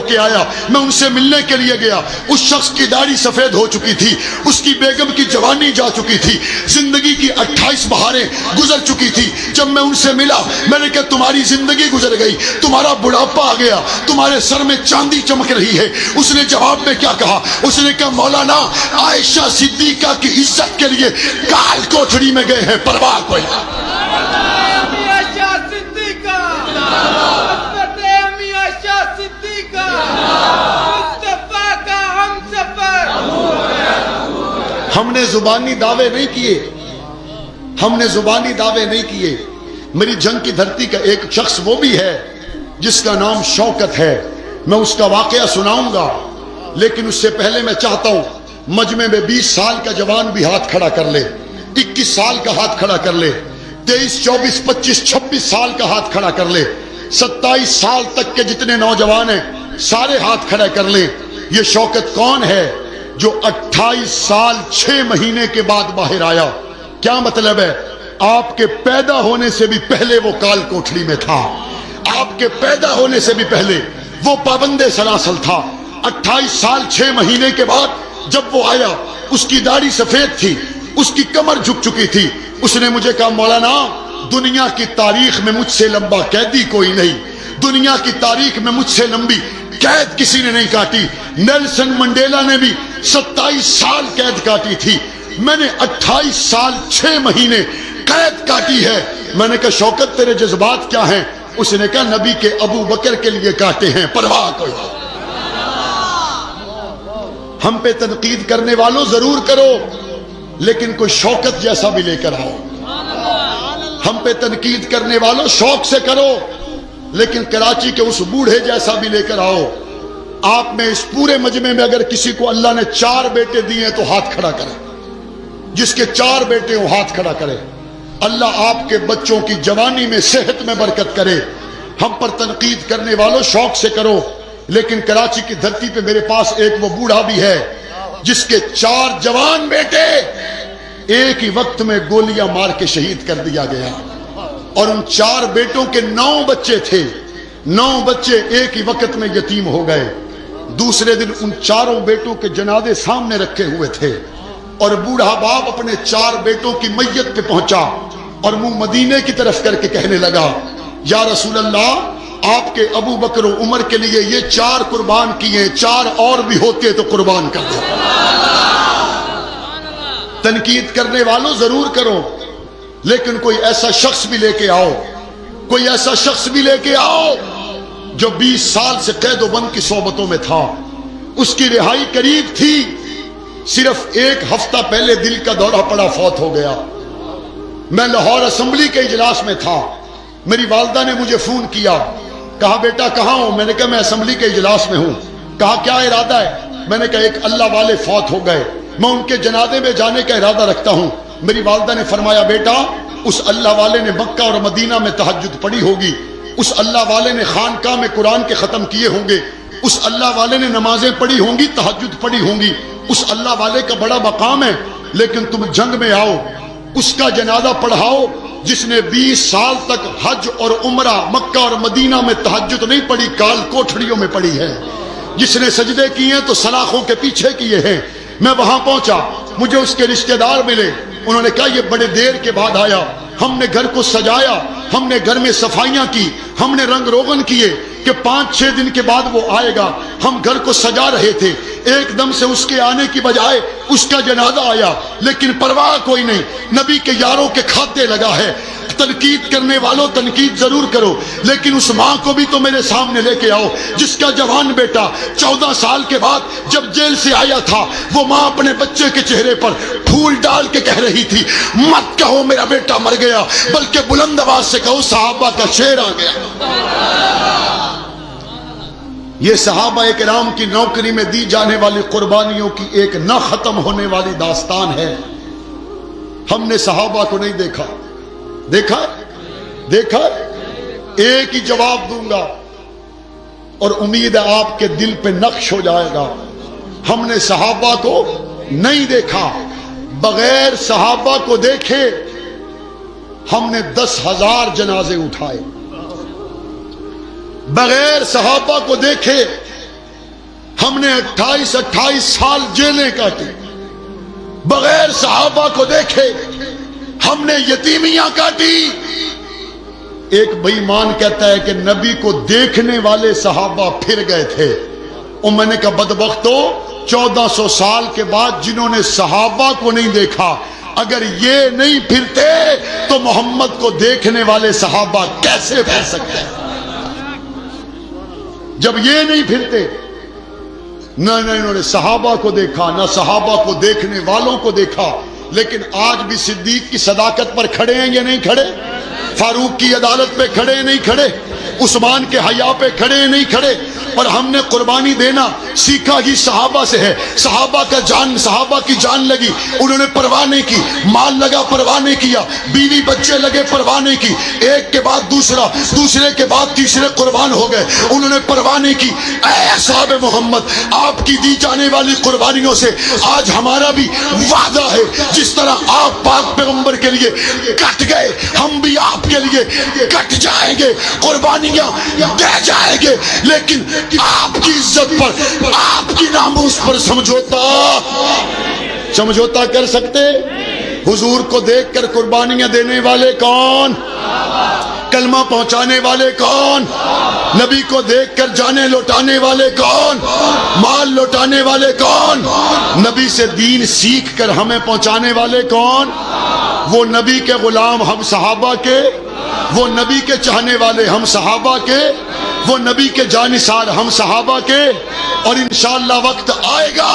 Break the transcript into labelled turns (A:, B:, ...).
A: کے آیا, میں ان سے ملنے کے لیے گیا. اس شخص کی داڑھی سفید ہو چکی تھی, اس کی بیگم کی جوانی جا چکی تھی, زندگی کی 28 بہاریں گزر چکی تھی. جب میں ان سے ملا, میں نے کہا تمہاری زندگی گزر گئی, تمہارا بڑھاپا آ گیا, تمہارے سر میں چاندی چمک رہی ہے. اس نے جواب میں کیا کہا؟ اس نے کہا مولانا عائشہ صدیقہ کی عزت کے لیے کال کوٹھڑی میں گئے ہیں, پرواہ کوئی ہم نے زبانی دعوے نہیں کیے, ہم نے زبانی دعوے نہیں کیے. میری جنگ کی دھرتی کا ایک شخص وہ بھی ہے جس کا نام شوکت ہے, میں اس کا واقعہ سناؤں گا, لیکن اس سے پہلے میں چاہتا ہوں مجمع میں 20 سال کا جوان بھی ہاتھ کھڑا کر لے, 21 سال کا ہاتھ کھڑا کر لے, 23, 24, 25, 26 سال کا ہاتھ کھڑا کر لے, 27 سال تک کے جتنے نوجوان ہیں سارے ہاتھ کھڑا کر لیں. یہ شوکت کون ہے جو 28 سال 6 مہینے کے بعد باہر آیا؟ کیا مطلب ہے؟ آپ کے پیدا ہونے سے بھی پہلے وہ کال کوٹھڑی میں تھا, آپ کے پیدا ہونے سے بھی پہلے وہ پابند سلاسل تھا. 28 سال 6 مہینے کے بعد جب وہ آیا, اس کی داڑھی سفید تھی, اس کی کمر جھک چکی تھی. اس نے مجھے کہا مولانا دنیا کی تاریخ میں مجھ سے لمبا قیدی کوئی نہیں, دنیا کی تاریخ میں مجھ سے لمبی قید کسی نے نہیں کاٹی. نیلسن منڈیلا نے بھی 27 سال قید کاٹی تھی, میں نے 28 سال 6 مہینے قید کاٹی ہے. میں نے کہا شوکت تیرے جذبات کیا ہیں؟ اس نے کہا نبی کے ابو بکر کے لیے کاٹے ہیں, پرواہ کوئی. ہم پہ تنقید کرنے والوں ضرور کرو, لیکن کوئی شوکت جیسا بھی لے کر آؤ. ہم پہ تنقید کرنے والوں شوق سے کرو, لیکن کراچی کے اس بوڑھے جیسا بھی لے کر آؤ. آپ میں اس پورے مجمع میں اگر کسی کو اللہ نے 4 بیٹے دیے تو ہاتھ کھڑا کرے, جس کے 4 بیٹے ہوں ہاتھ کھڑا کرے. اللہ آپ کے بچوں کی جوانی میں صحت میں برکت کرے. ہم پر تنقید کرنے والوں شوق سے کرو, لیکن کراچی کی دھرتی پہ میرے پاس ایک وہ بوڑھا بھی ہے جس کے 4 جوان بیٹے ایک ہی وقت میں گولیاں مار کے شہید کر دیا گیا, اور ان 4 بیٹوں کے 9 بچے تھے. 9 بچے ایک ہی وقت میں یتیم ہو گئے. دوسرے دن ان 4 بیٹوں کے جنازے سامنے رکھے ہوئے تھے, اور بوڑھا باپ اپنے 4 بیٹوں کی میت پہ پہنچا اور منہ مدینے کی طرف کر کے کہنے لگا یا رسول اللہ آپ کے ابو بکر و عمر کے لیے یہ 4 قربان کیے, 4 اور بھی ہوتے تو قربان کر دو. تنقید کرنے والوں ضرور کرو, لیکن کوئی ایسا شخص بھی لے کے آؤ, کوئی ایسا شخص بھی لے کے آؤ جو 20 سال سے قید و بند کی صحبتوں میں تھا, اس کی رہائی قریب تھی, صرف 1 ہفتہ پہلے دل کا دورہ پڑا, فوت ہو گیا. میں لاہور اسمبلی کے اجلاس میں تھا, میری والدہ نے مجھے فون کیا, کہا بیٹا کہاں ہو؟ میں نے کہا میں اسمبلی کے اجلاس میں ہوں. کہا کیا ارادہ ہے؟ میں نے کہا ایک اللہ والے فوت ہو گئے, میں ان کے جنازے میں جانے کا ارادہ رکھتا ہوں. میری والدہ نے فرمایا بیٹا اس اللہ والے نے مکہ اور مدینہ میں تہجد پڑھی ہوگی, اس اللہ والے نے خانقاہ میں قرآن کے ختم کیے ہوں گے, اس اللہ والے نے نمازیں پڑھی ہوں گی, تہجد پڑھی ہوں گی, اس اللہ والے کا بڑا مقام ہے. لیکن تم جنگ میں آؤ, اس کا جنازہ پڑھاؤ جس نے 20 سال تک حج اور عمرہ مکہ اور مدینہ میں تہجد نہیں پڑھی, کال کوٹھڑیوں میں پڑھی ہے, جس نے سجدے کیے تو سلاخوں کے پیچھے کیے ہیں. میں وہاں پہنچا, مجھے اس کے رشتہ دار ملے, انہوں نے کہا یہ بڑے دیر کے بعد آیا, ہم نے گھر کو سجایا, ہم نے گھر میں صفائیاں کی, ہم نے رنگ روغن کیے کہ 5-6 دن کے بعد وہ آئے گا. ہم گھر کو سجا رہے تھے, ایک دم سے اس کے آنے کی بجائے اس کا جنازہ آیا, لیکن پرواہ کوئی نہیں, نبی کے یاروں کے کھاتے لگا ہے. تنقید کرنے والوں تنقید ضرور کرو, لیکن اس ماں کو بھی تو میرے سامنے لے کے آؤ جس کا جوان بیٹا 14 سال کے بعد جب جیل سے آیا تھا, وہ ماں اپنے بچے کے چہرے پر پھول ڈال کے کہہ رہی تھی مت کہو میرا بیٹا مر گیا, بلکہ بلند آواز سے کہو صحابہ کا شیر آ گیا. یہ صحابہ کرام کی نوکری میں دی جانے والی قربانیوں کی ایک نہ ختم ہونے والی داستان ہے. ہم نے صحابہ کو نہیں دیکھا, دیکھا ایک ہی جواب دوں گا اور امید ہے آپ کے دل پہ نقش ہو جائے گا. ہم نے صحابہ کو نہیں دیکھا, بغیر صحابہ کو دیکھے ہم نے 10,000 جنازے اٹھائے, بغیر صحابہ کو دیکھے ہم نے 28 سال جیلیں کاٹی بغیر صحابہ کو دیکھے، ہم نے یتیمیاں کاٹی۔ ایک بے ایمان کہتا ہے کہ نبی کو دیکھنے والے صحابہ پھر گئے تھے، اور میں نے کہا بدبختو، 1400 سال کے بعد جنہوں نے صحابہ کو نہیں دیکھا، اگر یہ نہیں پھرتے تو محمد کو دیکھنے والے صحابہ کیسے پھر سکتے ہیں؟ جب یہ نہیں پھرتے، نہ انہوں نے صحابہ کو دیکھا، نہ صحابہ کو دیکھنے والوں کو دیکھا، لیکن آج بھی صدیق کی صداقت پر کھڑے ہیں یا نہیں کھڑے؟ فاروق کی عدالت پہ کھڑے نہیں کھڑے؟ عثمان کے حیا پہ کھڑے نہیں کھڑے؟ اور ہم نے قربانی دینا سیکھا ہی صحابہ سے ہے۔ صحابہ کی جان لگی، انہوں نے پرواہ نہیں کی، مال لگا پرواہ نہیں کیا، بیوی بچے لگے پرواہ نہیں کی، ایک کے بعد دوسرا، دوسرے کے بعد تیسرے قربان ہو گئے، انہوں نے پرواہ نہیں کی۔ اے اصحاب محمد، آپ کی دی جانے والی قربانیوں سے آج ہمارا بھی وعدہ ہے، جس طرح آپ پاک پیغمبر کے لیے کٹ گئے، ہم بھی آپ کے لیے کٹ جائیں گے، قربانیاں دے جائیں گے، لیکن آپ کی عزت پر، آپ کی ناموس پر سمجھوتا کر سکتے؟ حضور کو دیکھ کر قربانیاں دینے والے کون؟ کلمہ پہنچانے والے کون؟ نبی کو دیکھ کر جانے لوٹانے والے کون؟ مال لوٹانے والے کون؟ نبی سے دین سیکھ کر ہمیں پہنچانے والے کون؟ وہ نبی کے غلام ہم صحابہ کے، وہ نبی کے چاہنے والے ہم صحابہ کے، وہ نبی کے جانثار ہم صحابہ کے، اور انشاءاللہ وقت آئے گا